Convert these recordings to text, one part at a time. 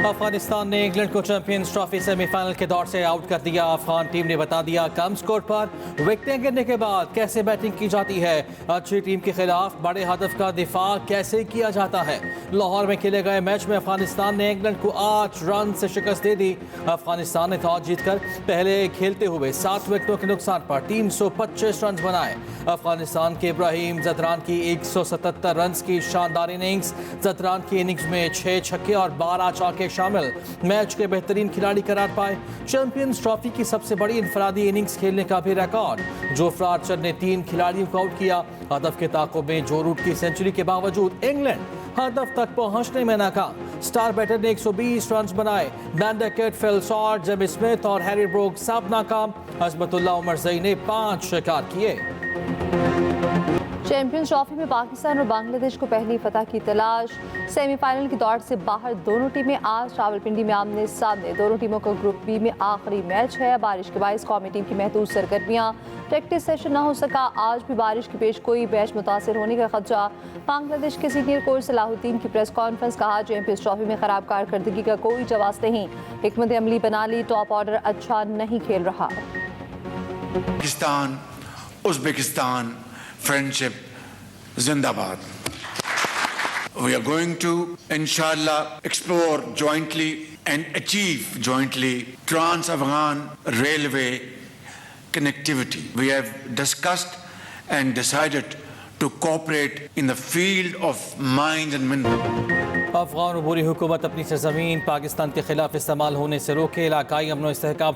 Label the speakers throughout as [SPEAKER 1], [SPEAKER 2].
[SPEAKER 1] अफगानिस्तान ने इंग्लैंड को champions trophy semifinal के दौर से आउट कर दिया। अफगान टीम ने बता दिया कम स्कोर पर विकेटें गिरने के बाद कैसे बैटिंग की जाती है। अच्छी टीम के खिलाफ बड़े हदफ का दिफा कैसे किया जाता है। लाहौर में खेले गए मैच में अफगानिस्तान ने इंग्लैंड को 8 रन से शिकस्त दे दी। अफगानिस्तान ने टॉस जीतकर पहले खेलते हुए 7 विकेटों के नुकसान पर 325 रन बनाए। अफगानिस्तान के इब्राहिम जदरान की 177 रन की शानदार इनिंग्स। जदरान की इनिंग्स में 6 छक्के और 12 चौके शामिल मैच के बेहतरीन खिलाड़ी करार पाए। चैंपियंस ट्रॉफी की सबसे बड़ी इनफरादी इनिंग्स खेलने का भी रिकॉर्ड। जोफ्रा आर्चर ने 3 खिलाड़ियों को आउट किया। हदफ के ताक़ुब में जो रूट की सेंचुरी के बावजूद इंग्लैंड हदफ तक पहुंचने में नाकाम। स्टार बैटर ने 120 रन बनाए। Ben Duckett, Phil Salt, Jamie Smith और हैरी ब्रोक सब नाकाम। हजमतुल्लाह उमरज़ई ने 5 शिकार किए।
[SPEAKER 2] चैंपियंस ट्रॉफी में पाकिस्तान और बांग्लादेश को पहली फतह की तलाश। सेमीफाइनल की दौड़ से बाहर दोनों टीमें आज रावलपिंडी में आमने सामने। दोनों टीमों का ग्रुप बी में आखिरी मैच है। बारिश के बायस कौमी टीम की महदूद सरगर्मियां। प्रैक्टिस सेशन न हो सका। आज भी बारिश की पेश गोई, मैच मुतासर होने का खदशा। बांग्लादेश के सीनियर कोच सलाहुद्दीन की प्रेस कॉन्फ्रेंस, कहा चैंपियंस ट्रॉफी में खराब कारकर्दगी का कोई जवाब नहीं। हिकमत अमली बना ली, टॉप ऑर्डर अच्छा नहीं खेल रहा।
[SPEAKER 3] Pakistan Uzbekistan friendship zindabad. We are going to inshallah explore jointly and achieve jointly trans-Afghan railway connectivity. We have discussed and decided to cooperate in the field of mines and minerals.
[SPEAKER 1] Afghan अबूरी हुकूमत अपनी सरजमीन पाकिस्तान के खिलाफ इस्तेमाल होने से रोके। इलाकाई अमन व इस्तेहकाम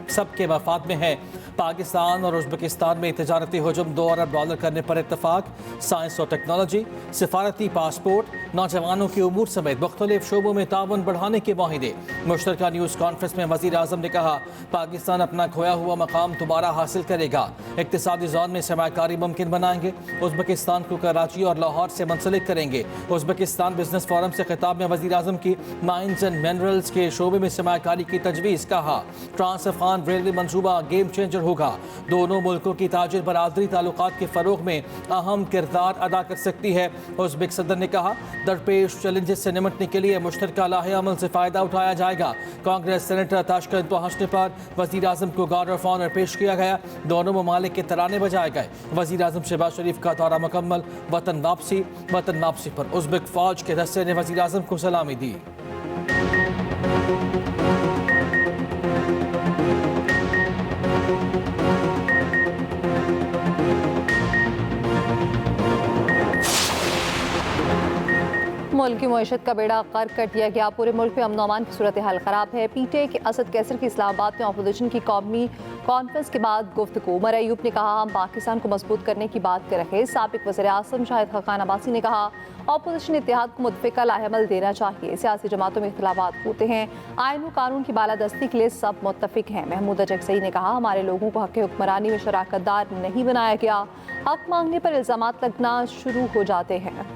[SPEAKER 1] सबके मफाद में है। पाकिस्तान और उज़्बेकिस्तान में तजारती हुजूम $2 अरब करने पर इत्तफाक। साइंस और टेक्नोलॉजी, सिफारती पासपोर्ट, नौजवानों की उमूर समेत मुख्तलिफ शोबों में ताउन बढ़ाने के माहिदे। मुश्तरका न्यूज़ कॉन्फ्रेंस में वज़ीर आज़म ने कहा पाकिस्तान अपना खोया हुआ मकाम दोबारा हासिल करेगा। इक़्तिसादी ज़ोन में सरमायाकारी मुमकिन बनाएंगे। उज़्बेकिस्तान को कराची और लाहौर से मुंसलिक करेंगे। उज़्बेकिस्तान बिजनेस फोरम से खिताब में वज़ीर आज़म की माइंस एंड मिनरल्स के शोबे में सरमायाकारी की तजवीज़। कहा ट्रांस अफ़गान रेलवे मनसूबा गेम चेंजर होगा। दोनों मुल्कों की ताजिर बरादरी ताल्लुकात के फरोग में अहम किरदार अदा कर सकती है। उज़्बेक सदर ने कहा दरपेश चैलेंजेस से निपटने के लिए मुश्तरका लाहे अमल से फ़ायदा उठाया जाएगा। कांग्रेस सेनेटर ताशकंद पहुंचने पर वज़ीर आज़म को गार्ड ऑफ ऑनर पेश किया गया। दोनों ममालिक के तराने बजाए गए। वज़ीर आज़म शहबाज शरीफ का दौरा मुकम्मल। वतन वापसी पर उज़्बेक फ़ौज के दस्ते ने वज़ीर आज़म को सलामी दी।
[SPEAKER 2] मुल्क की मईशत का बेड़ा गर्क कर दिया गया। पूरे मुल्क में अमन अमान की सूरत हाल ख़राब है। पीटीआई के असद कैसर की इस्लामाबाद में अपोजिशन की कौमी कॉन्फ्रेंस के बाद गुफ्तगू। उमर अयूब ने कहा हम पाकिस्तान को मजबूत करने की बात कर रहे। साबिक वज़ीर आज़म शाहिद खाकान अब्बासी ने कहा अपोजिशन इत्तेहाद को मुतफ़िका लाहेमल देना चाहिए। सियासी जमातों में इख्तिलाफात होते हैं, आइन व कानून की बालादस्ती के लिए सब मुत्तफ़िक हैं। महमूद अजगसई ने कहा हमारे लोगों को हक़ हुक्मरानी में शराकतदार नहीं बनाया गया। हक़ मांगने पर इल्ज़ामात लगना शुरू हो जाते हैं।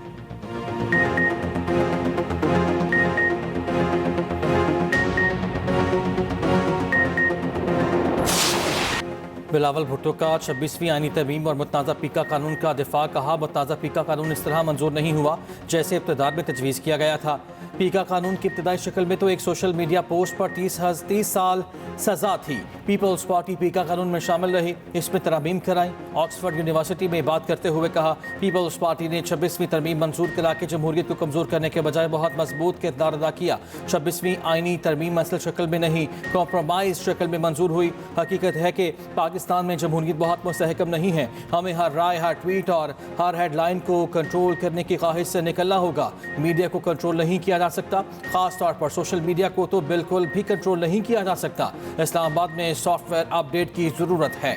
[SPEAKER 1] बिलावल भुट्टो का 26वीं आईनी तरमीम और मुतनाज़ा पीका कानून का दिफा। कहा मुतनाज़ा पीका कानून इस तरह मंजूर नहीं हुआ जैसे इब्तिदा में तजवीज़ किया गया था। पीका कानून की इब्तिदाई शक्ल में तो एक सोशल मीडिया पोस्ट पर 30 साल सज़ा थी। पीपल्स पार्टी पीका कानून में शामिल रही, इसमें तरमीम कराई। ऑक्सफोर्ड यूनिवर्सिटी में बात करते हुए कहा पीपल्स पार्टी ने 26वीं तरमीम मंजूर करा के जमहूरियत को कमज़ोर करने के बजाय बहुत मजबूत किरदार अदा किया। 26वीं आईनी तरमीम असल शक्ल में नहीं, कॉम्प्रोमाइज़ शक्ल में मंजूर हुई। हकीकत है कि पाकिस्तान में जमहूरियत बहुत मुस्तहकम नहीं है। हमें हर राय, हर ट्वीट और हर हेडलाइन को कंट्रोल करने की ख्वाहिश से निकलना होगा। मीडिया को कंट्रोल नहीं किया जा सकता, खास तौर पर सोशल मीडिया को तो बिल्कुल भी कंट्रोल नहीं किया जा सकता। इस्लामाबाद में सॉफ्टवेयर अपडेट की ज़रूरत है।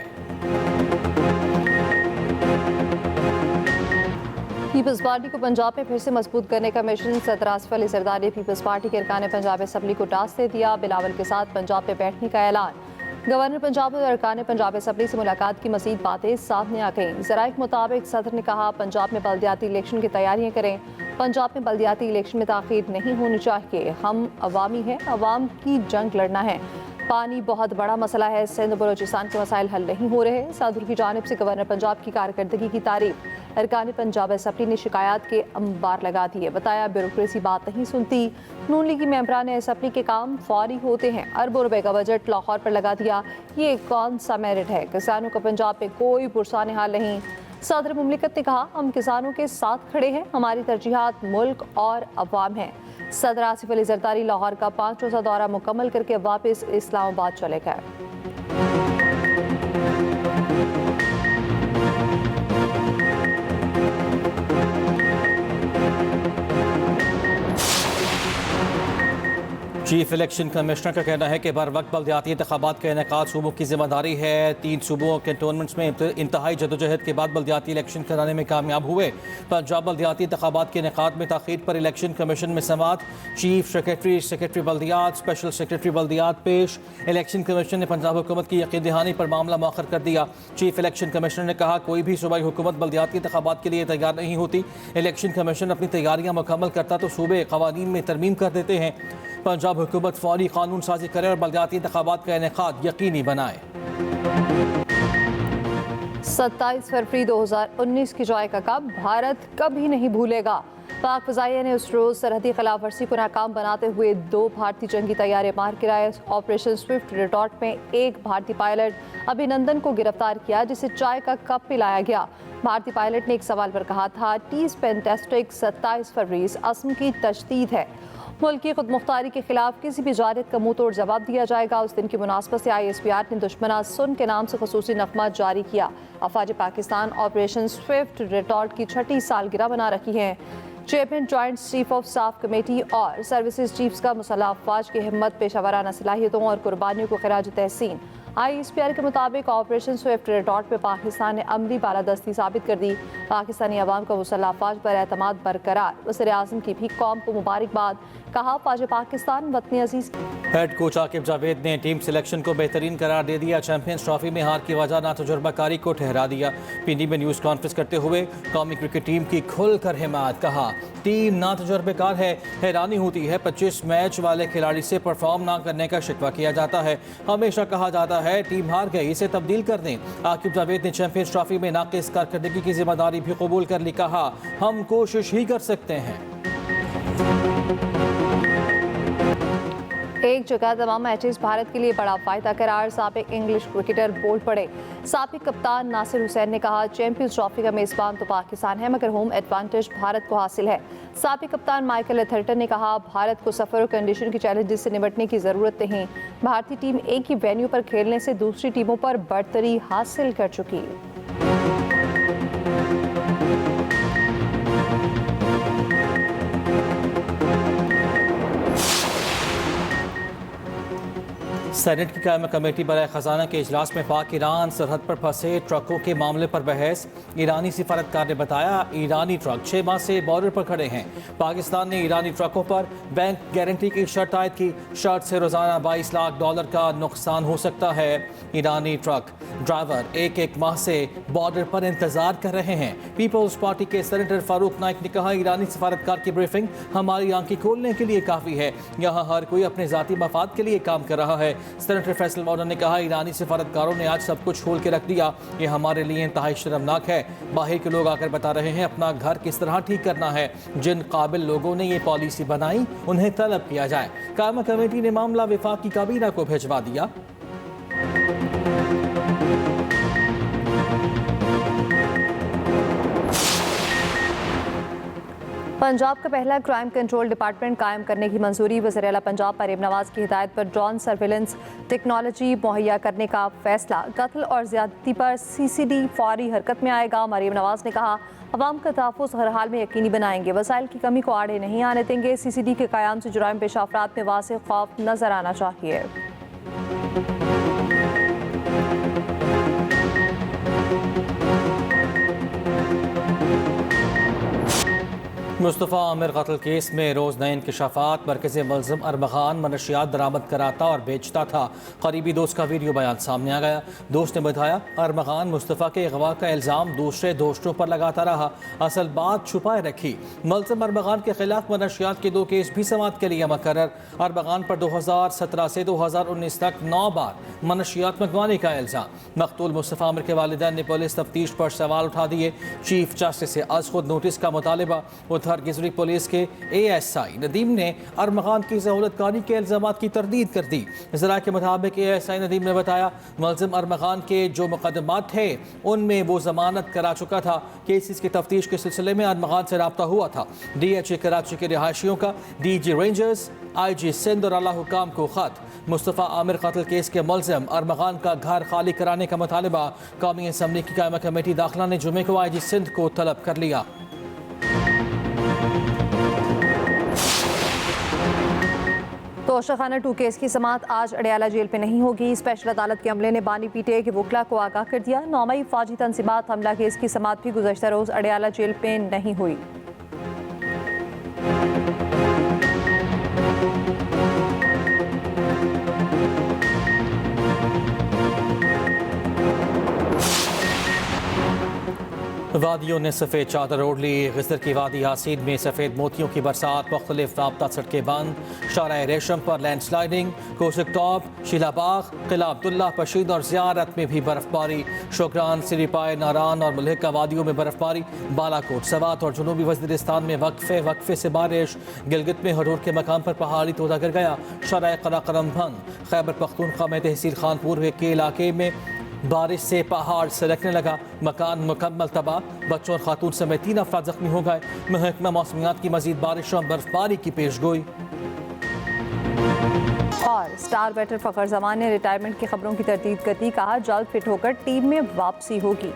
[SPEAKER 2] पीपल्स पार्टी को पंजाब में फिर से मजबूत करने का मिशन। सदर आसिफ अली जरदारी ने पीपल्स पार्टी के अरकान पंजाब असम्बली को टास्क दे दिया। बिलावल के साथ पंजाब में बैठने का ऐलान। गवर्नर पंजाब और अरकान पंजाब असम्बली से मुलाकात की मज़ीद बातें सामने आ गईं। ज़राए के मुताबिक सदर ने कहा पंजाब में बल्दियाती इलेक्शन की तैयारियां करें। पंजाब में बल्दियाती इलेक्शन में ताख़ीर नहीं होनी चाहिए। हम अवामी हैं, अवाम की जंग लड़ना है। पानी बहुत बड़ा मसला है। सिंध बलोचिस्तान के मसाइल हल नहीं हो रहे। सदर की जानिब से गवर्नर पंजाब की कारकर्दगी की तारीफ। अरकान पंजाब असम्बली ने शिकायत के अंबार लगा दिए। बताया ब्यूरोक्रेसी बात नहीं सुनती। नून लीगी मेंबरान असम्बली के काम फौरी होते हैं। अरबों रुपए का बजट लाहौर पर लगा दिया। ये कौन सा मेरिट है? किसानों का पंजाब पे कोई पुरसाने हाल नहीं। सदर मुमलिकत ने कहा, हम किसानों के साथ खड़े हैं, हमारी तरजीहात मुल्क और अवाम हैं। सदर आसिफ अली जरदारी लाहौर का 5 रोज़ा दौरा मुकम्मल करके वापस इस्लामाबाद चले गए।
[SPEAKER 1] चीफ इलेक्शन कमिश्नर का कहना है कि बर वक्त बल्दियाती इंतखाबात का इनेकाद सूबों की जिम्मेदारी है। 3 सूबों कैंटोनमेंट्स में इंतहाई जदोजहद के बाद बल्दियाती इलेक्शन कराने में कामयाब हुए। पंजाब बल्दियाती इंतखाबात के इनेकाद में ताख़ीर पर इलेक्शन कमीशन में समाअत। चीफ सेक्रेटरी बल्दियात, स्पेशल सेक्रेटरी बल्दियात पेश। इलेक्शन कमीशन ने पंजाब हुकूमत की यकीन दहानी पर मामला मौखर कर दिया। चीफ इलेक्शन कमिश्नर ने कहा, कोई भी सूबाई हुकूमत बल्दियाती इंतखाबात के लिए तैयार नहीं होती। इलेक्शन कमीशन अपनी तैयारियां मुकम्मल करता तो सूबे कवानीन में तरमीम कर देते हैं। पंजाब हुकूमत फौरी कानून साजी करे और बल्दियाती इंतखाबात का इनेकाद यकीनी बनाए।
[SPEAKER 2] 27 फरवरी 2019 की जॉय का कप भारत कभी नहीं भूलेगा। पाक फ़ज़ाइया ने उस रोज़ सरहदी खिलाफ वर्जी को नाकाम बनाते हुए 2 भारतीय जंगी तैयारे मार गिराए। ऑपरेशन स्विफ्ट रिटॉर्ट में एक भारतीय पायलट अभिनंदन को गिरफ्तार किया, जिसे चाय का कप पिलाया गया। भारतीय पायलट ने एक सवाल पर कहा था, टीज पेंटेस्टिक 27 फरवरी इस असम की तशदीद है। मुल्क की खुद मुख्तारी के खिलाफ किसी भी जारियत का मुंह तोड़ जवाब दिया जाएगा। उस दिन की मुनासबत से ISPR ने दुश्मना सुन के नाम से खसूसी नगमा जारी किया। अफवाज पाकिस्तान ऑपरेशन स्विफ्ट रिटॉर्ट की 6ठी सालगिरह बना रखी है। Chairman joint chief of staff committee और सर्विसेज चीफ्स का मुसल्लह अफवाज की हिम्मत, पेशावराना सलाहियतों और कुर्बानियों को खिराज तहसीन। ISPR के मुताबिक ऑपरेशन स्विफ्ट रिटॉर्ट पे पाकिस्तान ने अमली बालादस्ती साबित कर दी। पाकिस्तानी अवाम का मुसल्लह अफवाज पर एतमाद बरकरार। वज़ीर आज़म की भी कौम को मुबारकबाद। कहा, फौज पाकिस्तान वतन अजीज।
[SPEAKER 1] हेड कोच आकिब जावेद ने टीम सिलेक्शन को बेहतरीन करार दे दिया। चैंपियंस ट्रॉफी में हार की वजह नातजुर्बाकारी को ठहरा दिया। PD में न्यूज़ कॉन्फ्रेंस करते हुए कौमी क्रिकेट टीम की खुलकर हिमायत। कहा, टीम नातजुर्बेकार है। हैरानी होती है 25 मैच वाले खिलाड़ी से परफॉर्म ना करने का शिकवा किया जाता है। हमेशा कहा जाता है टीम हार गई, इसे तब्दील कर दें। आकिब जावेद ने चैंपियंस ट्रॉफी में नाक़िस कारकर्दगी की जिम्मेदारी भी कबूल कर ली। कहा, हम कोशिश ही कर सकते हैं।
[SPEAKER 2] एक जगह तमाम मैचेस भारत के लिए बड़ा फायदा करार। साबिक इंग्लिश क्रिकेटर बोल पड़े। साबिक कप्तान नासिर हुसैन ने कहा, चैंपियंस ट्रॉफी का मेज़बान तो पाकिस्तान है, मगर होम एडवांटेज भारत को हासिल है। साबिक कप्तान माइकल एथरटन ने कहा, भारत को सफ़र और कंडीशन के चैलेंजेस से निपटने की ज़रूरत नहीं। भारतीय टीम एक ही वेन्यू पर खेलने से दूसरी टीमों पर बढ़तरी हासिल कर चुकी है।
[SPEAKER 1] सेनेट की कायम कमेटी बराए खजाना के इजलास में पाक ईरान सरहद पर फंसे ट्रकों के मामले पर बहस। ईरानी सिफारतकार ने बताया, ईरानी ट्रक 6 माह से बॉर्डर पर खड़े हैं। पाकिस्तान ने ईरानी ट्रकों पर बैंक गारंटी की शर्त आयद की। शर्त से रोजाना $22 लाख का नुकसान हो सकता है। ईरानी ट्रक ड्राइवर एक माह से बॉर्डर पर इंतजार कर रहे हैं। पीपल्स पार्टी के सेनेटर फारूक नाइक ने कहा, ईरानी सिफारतकार की ब्रीफिंग हमारी आंखें खोलने के लिए काफ़ी है। यहाँ हर कोई अपने ज़ाती मफाद के लिए काम कर रहा है। सेनेटर फैसल मौलाना ने कहा, ईरानी सिफारतकारों ने आज सब कुछ खोल के रख दिया। ये हमारे लिए इंतहाई शर्मनाक है। बाहर के लोग आकर बता रहे हैं अपना घर किस तरह ठीक करना है। जिन काबिल लोगों ने ये पॉलिसी बनाई उन्हें तलब किया जाए। कायमा कमेटी ने मामला विफाक की काबीना को भिजवा दिया।
[SPEAKER 2] पंजाब का पहला क्राइम कंट्रोल डिपार्टमेंट कायम करने की मंजूरी। वज़ीर आला पंजाब मरीम नवाज की हिदायत पर ड्रोन सर्विलेंस टेक्नोलॉजी मुहैया करने का फैसला। कत्ल और ज्यादती पर CCD फौरी हरकत में आएगा। मरीम नवाज ने कहा, अवाम का तहफ़्फ़ुज़ हर हाल में यकीनी बनाएंगे। वसाइल की कमी को आड़े नहीं आने देंगे। CCD के क़याम से जुराइम पेश अफराद में वाज़ेह खौफ नजर आना चाहिए।
[SPEAKER 1] मुस्तफ़ा आमिर कत्ल केस में रोज़ नए इंकशाफात। मरकज़ी मुलज़िम अरमग़ान मनशियात बरामद कराता और बेचता था। करीबी दोस्त का वीडियो बयान सामने आ गया। दोस्त ने बताया अरमग़ान मुस्तफ़ा के अगवा का इल्ज़ाम दूसरे दोस्तों पर लगाता रहा, असल बात छुपाए रखी। मुलज़िम अरमग़ान के खिलाफ मनशियात के 2 केस भी समाअत के लिए मुकर्रर। अरमग़ान पर 2017 से 2019 तक 9 बार मनशियात मंगवाने का इल्ज़ाम। मकतूल मुस्तफ़ा आमिर के वालिदैन ने पुलिस तफ्तीश पर सवाल उठा दिए। चीफ जस्टिस से आज खुद नोटिस का मुतालबा। उधर गिजरी पुलिस के ASI नदीम ने अरमग़ान की ज़हूलतकारी के इल्ज़ामात की तरदीद कर दी। ज़रा के मुताबिक ASI नदीम ने बताया मुलज़िम अरमग़ान के जो मुकदमात थे उनमें वो जमानत करा चुका था। केसेस की तफ्तीश के सिलसिले में अरमग़ान से रब्ता हुआ था। DHA कराची के रिहायशियों का DG रेंजर्स, IG सिंध और आला हुकाम को खत। मुस्तफ़ा आमिर कत्ल केस के मुलज़िम अरमग़ान का घर खाली कराने का मुतालबा। कौमी असम्बली की कायमा कमेटी दाखिला ने जुमे को IG सिंध को तलब कर लिया।
[SPEAKER 2] तोशाखाना 2 केस की समाअत आज अडयाला जेल पे नहीं होगी। स्पेशल अदालत के अमले ने बानी PTA के वकला को आगाह कर दिया। 9 मई फौजी तंजीबात हमला केस की समाअत भी गुज़श्ता रोज़ अडयाला जेल पे नहीं हुई।
[SPEAKER 1] वादियों ने सफ़ेद चादर ओढ़ ली। गिजर की वादी यासीन में सफ़ेद मोतियों की बरसात। मुख्तलिफ राब्ता सड़कें बंद। शाराए रेशम पर लैंडस्लाइडिंग। कोसिक टॉप, शीलाबाग, किला अब्दुल्ला, पशीद और ज़ियारत में भी बर्फबारी। शोग्रान, सिरीपाए, नारान और मलहिका वादियों में बर्फबारी। बालाकोट, सवात और जनूबी वज़ीरिस्तान में वक्फे से बारिश। गिलगित में हडूर के मकाम पर पहाड़ी तोदा गिर गया। शाराए कराकरम भंग। खैबर पख्तूनख्वा में तहसील खानपुर के इलाके में बारिश से पहाड़ सिलकने लगा। मकान मुकम्मल तबाह। बच्चों और खातून समेत 3 अफराद जख्मी हो गए। महकमा मौसमियात की मजीद बारिश और बर्फबारी की पेशगोई।
[SPEAKER 2] और स्टार बैटर फ़खर जमान ने रिटायरमेंट की खबरों की तरदीद कर दी। कहा जल्द फिट होकर टीम में वापसी होगी।